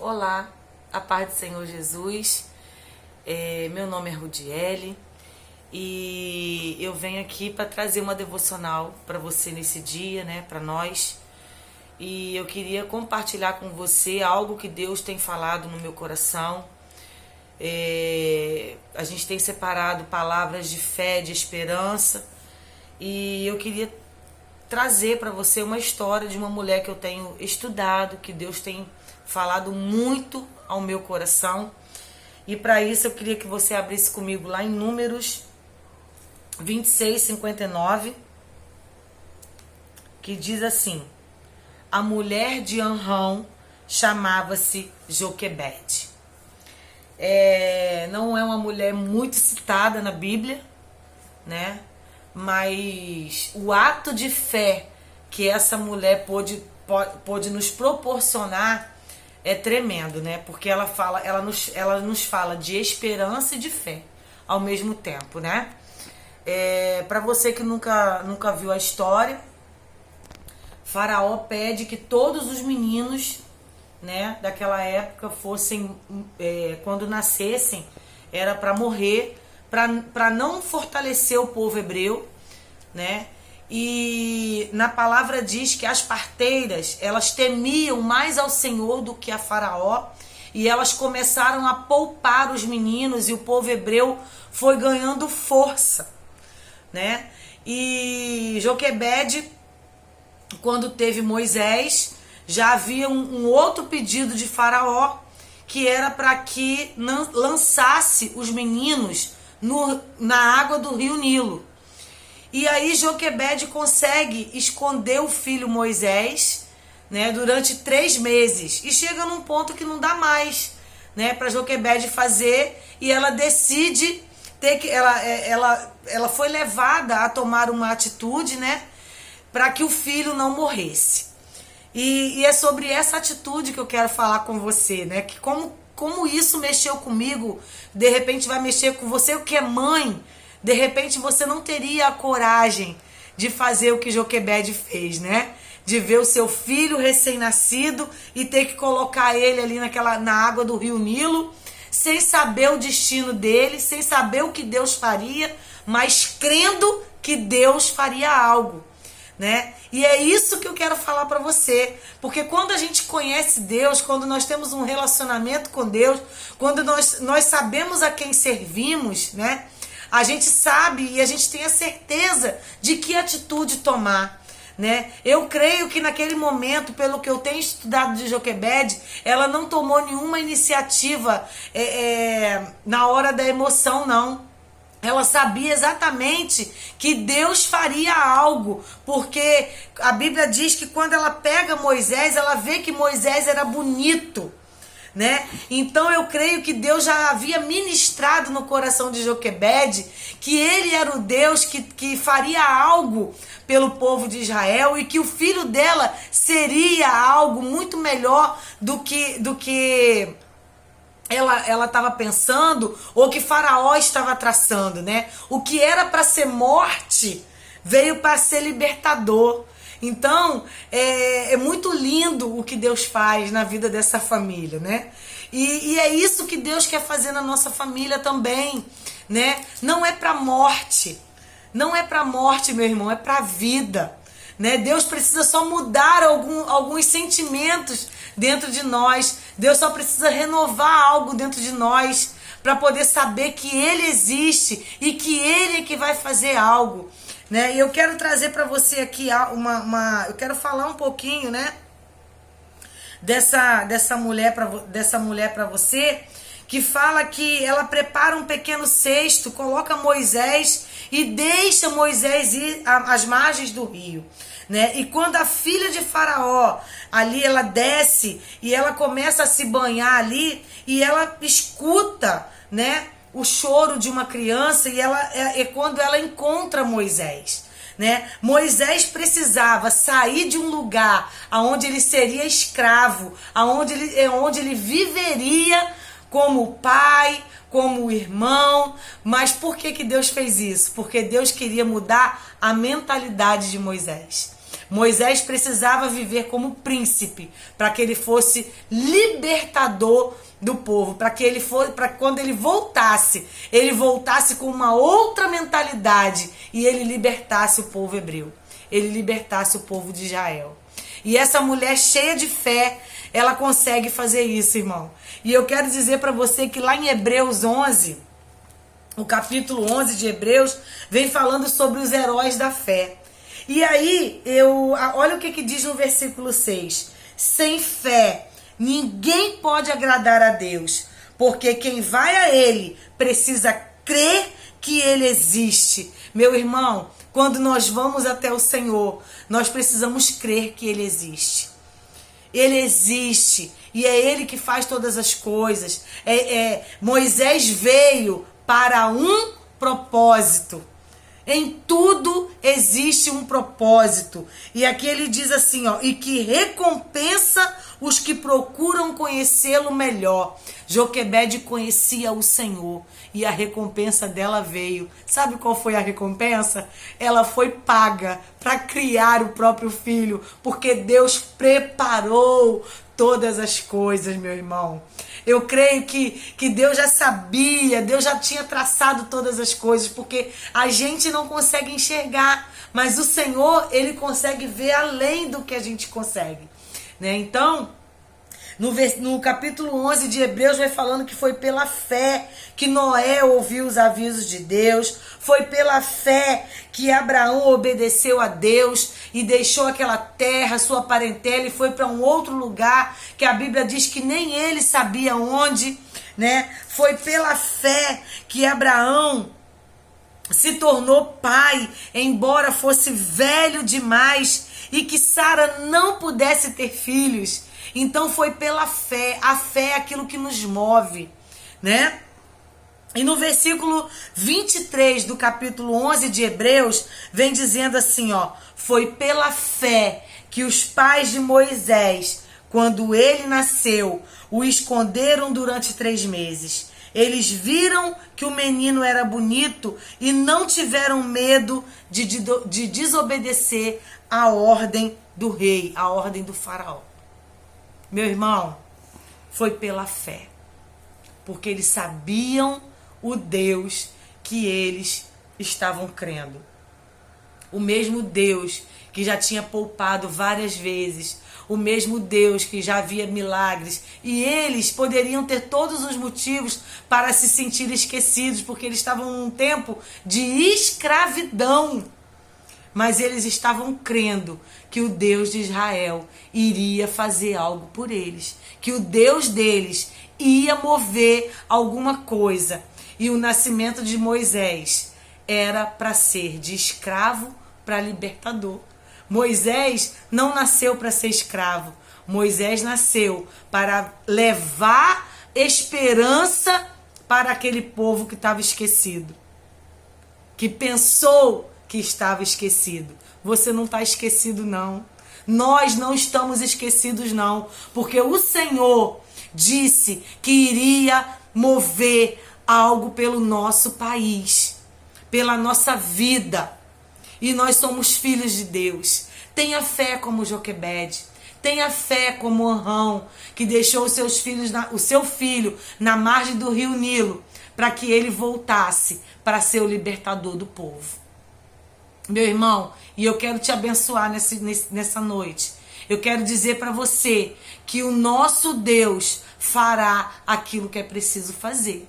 Olá, a paz do Senhor Jesus. Meu nome é Rudiele e eu venho aqui para trazer uma devocional para você nesse dia, né, para nós. E eu queria compartilhar com você algo que Deus tem falado no meu coração. A gente tem separado palavras de fé, de esperança, e eu queria trazer para você uma história de uma mulher que eu tenho estudado, que Deus tem falado muito ao meu coração. E para isso eu queria que você abrisse comigo lá em Números 26:59, que diz assim: a mulher de Anrão chamava-se Joquebede. Não é uma mulher muito citada na Bíblia, né? Mas o ato de fé que essa mulher pôde nos proporcionar é tremendo, né? Porque ela nos fala de esperança e de fé ao mesmo tempo, né? Para você que nunca viu a história, Faraó pede que todos os meninos, né, daquela época fossem, quando nascessem, era para morrer, para não fortalecer o povo hebreu, né? E na palavra diz que as parteiras, elas temiam mais ao Senhor do que a Faraó, e elas começaram a poupar os meninos, e o povo hebreu foi ganhando força, né? E Joquebede, quando teve Moisés, já havia um outro pedido de Faraó, que era para que lançasse os meninos na água do rio Nilo. E aí Joquebede consegue esconder o filho Moisés, né, durante 3 meses. E chega num ponto que não dá mais, né, para Joquebede fazer, e ela decide ela foi levada a tomar uma atitude, né, para que o filho não morresse. E é sobre essa atitude que eu quero falar com você, né? Que como isso mexeu comigo, de repente vai mexer com você, o que é mãe. De repente você não teria a coragem de fazer o que Joquebede fez, né? De ver o seu filho recém-nascido e ter que colocar ele ali na água do rio Nilo, sem saber o destino dele, sem saber o que Deus faria, mas crendo que Deus faria algo, né? E é isso que eu quero falar para você, porque quando a gente conhece Deus, quando nós temos um relacionamento com Deus, quando nós sabemos a quem servimos, né? A gente sabe e a gente tem a certeza de que atitude tomar, né? Eu creio que naquele momento, pelo que eu tenho estudado de Joquebede, ela não tomou nenhuma iniciativa na hora da emoção, não. Ela sabia exatamente que Deus faria algo, porque a Bíblia diz que quando ela pega Moisés, ela vê que Moisés era bonito, né? Então eu creio que Deus já havia ministrado no coração de Joquebede que ele era o Deus que faria algo pelo povo de Israel, e que o filho dela seria algo muito melhor do que ela estava pensando, ou que Faraó estava traçando, né? O que era para ser morte veio para ser libertador. Então, é muito lindo o que Deus faz na vida dessa família, né? E é isso que Deus quer fazer na nossa família também, né? Não é para morte, não é para morte, meu irmão, é para vida, né? Deus precisa só mudar alguns sentimentos dentro de nós. Deus só precisa renovar algo dentro de nós para poder saber que Ele existe e que Ele é que vai fazer algo, né? E eu quero trazer para você aqui eu quero falar um pouquinho, né, dessa mulher para você, que fala que ela prepara um pequeno cesto, coloca Moisés e deixa Moisés ir às margens do rio, né? E quando a filha de Faraó ali, ela desce e ela começa a se banhar ali, e ela escuta, né, o choro de uma criança, e é quando ela encontra Moisés, né? Moisés precisava sair de um lugar onde ele seria escravo, onde ele viveria como pai, como irmão. Mas por que Deus fez isso? Porque Deus queria mudar a mentalidade de Moisés. Moisés precisava viver como príncipe para que ele fosse libertador do povo, para que ele fosse, para quando ele voltasse com uma outra mentalidade e ele libertasse o povo hebreu, ele libertasse o povo de Israel. E essa mulher cheia de fé, ela consegue fazer isso, irmão. E eu quero dizer para você que lá em Hebreus 11, o capítulo 11 de Hebreus, vem falando sobre os heróis da fé. E aí, olha o que diz no versículo 6. Sem fé, ninguém pode agradar a Deus, porque quem vai a Ele precisa crer que Ele existe. Meu irmão, quando nós vamos até o Senhor, nós precisamos crer que Ele existe. Ele existe e é Ele que faz todas as coisas. Moisés veio para um propósito. Em tudo existe um propósito. E aqui ele diz assim, ó, e que recompensa os que procuram conhecê-lo melhor. Joquebede conhecia o Senhor e a recompensa dela veio. Sabe qual foi a recompensa? Ela foi paga para criar o próprio filho, porque Deus preparou todas as coisas, meu irmão. Eu creio que Deus já sabia, Deus já tinha traçado todas as coisas, porque a gente não consegue enxergar, mas o Senhor, Ele consegue ver além do que a gente consegue, né? Então, no capítulo 11 de Hebreus vai falando que foi pela fé que Noé ouviu os avisos de Deus, foi pela fé que Abraão obedeceu a Deus e deixou aquela terra, sua parentela, e foi para um outro lugar que a Bíblia diz que nem ele sabia onde, né? Foi pela fé que Abraão se tornou pai, embora fosse velho demais e que Sara não pudesse ter filhos. Então foi pela fé. A fé é aquilo que nos move, né? E no versículo 23 do capítulo 11 de Hebreus, vem dizendo assim, ó: foi pela fé que os pais de Moisés, quando ele nasceu, o esconderam durante 3 meses. Eles viram que o menino era bonito e não tiveram medo de desobedecer a ordem do rei, a ordem do faraó. Meu irmão, foi pela fé, porque eles sabiam o Deus que eles estavam crendo. O mesmo Deus que já tinha poupado várias vezes, o mesmo Deus que já havia milagres, e eles poderiam ter todos os motivos para se sentir esquecidos, porque eles estavam num tempo de escravidão. Mas eles estavam crendo que o Deus de Israel iria fazer algo por eles, que o Deus deles ia mover alguma coisa. E o nascimento de Moisés era para ser de escravo para libertador. Moisés não nasceu para ser escravo. Moisés nasceu para levar esperança para aquele povo que estava esquecido, que pensou que estava esquecido. Você não está esquecido, não. Nós não estamos esquecidos, não. Porque o Senhor disse que iria mover algo pelo nosso país, pela nossa vida. E nós somos filhos de Deus. Tenha fé como Joquebede. Tenha fé como Orrão, que deixou os seus filhos o seu filho na margem do rio Nilo, para que ele voltasse para ser o libertador do povo. Meu irmão, e eu quero te abençoar nessa noite. Eu quero dizer para você que o nosso Deus fará aquilo que é preciso fazer.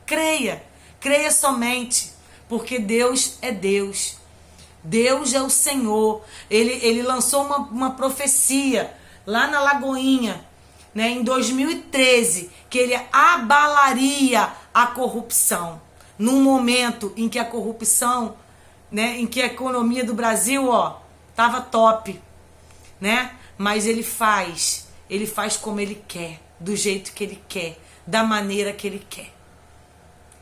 Creia, creia somente, porque Deus é Deus. Deus é o Senhor. Ele lançou uma profecia lá na Lagoinha, né, em 2013, que ele abalaria a corrupção. Num momento em que a corrupção, né, em que a economia do Brasil, tava top, né? Mas ele faz como ele quer, do jeito que ele quer, da maneira que ele quer.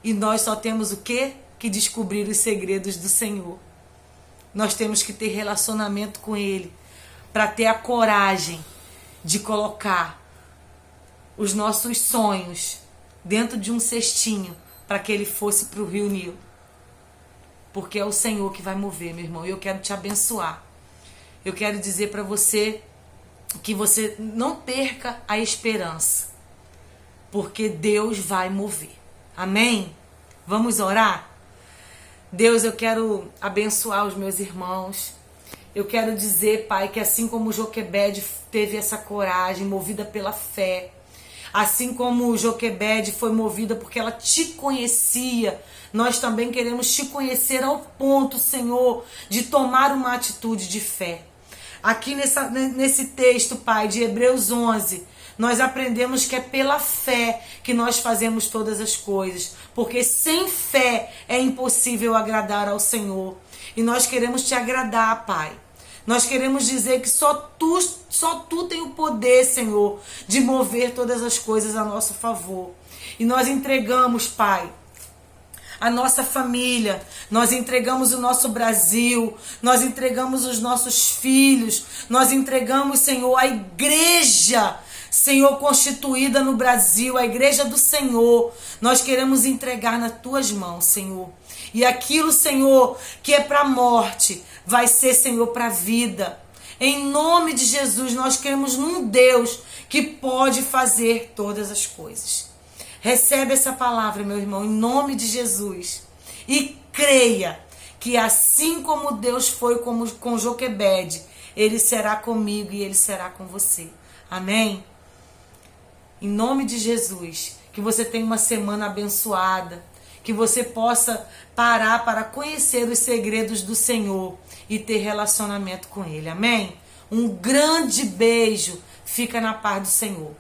E nós só temos o quê? Que descobrir os segredos do Senhor. Nós temos que ter relacionamento com Ele, para ter a coragem de colocar os nossos sonhos dentro de um cestinho, para que ele fosse para o Rio Nilo. Porque é o Senhor que vai mover, meu irmão. E eu quero te abençoar. eu quero dizer para você que você não perca a esperança, porque Deus vai mover. Amém? Vamos orar? Deus, eu quero abençoar os meus irmãos. Eu quero dizer, Pai, que assim como Joquebede teve essa coragem, movida pela fé, assim como Joquebede foi movida porque ela te conhecia, nós também queremos te conhecer ao ponto, Senhor, de tomar uma atitude de fé. Aqui nesse texto, Pai, de Hebreus 11, nós aprendemos que é pela fé que nós fazemos todas as coisas, porque sem fé é impossível agradar ao Senhor. E nós queremos te agradar, Pai. Nós queremos dizer que só tu tem o poder, Senhor, de mover todas as coisas a nosso favor. E nós entregamos, Pai, a nossa família, nós entregamos o nosso Brasil, nós entregamos os nossos filhos, nós entregamos, Senhor, a igreja, Senhor, constituída no Brasil, a igreja do Senhor. Nós queremos entregar nas tuas mãos, Senhor. E aquilo, Senhor, que é para a morte, vai ser, Senhor, para a vida. Em nome de Jesus, nós cremos num Deus que pode fazer todas as coisas. Recebe essa palavra, meu irmão, em nome de Jesus. E creia que assim como Deus foi com Joquebede, Ele será comigo e Ele será com você. Amém? Em nome de Jesus, que você tenha uma semana abençoada, que você possa parar para conhecer os segredos do Senhor e ter relacionamento com Ele. Amém? Um grande beijo. Fica na paz do Senhor.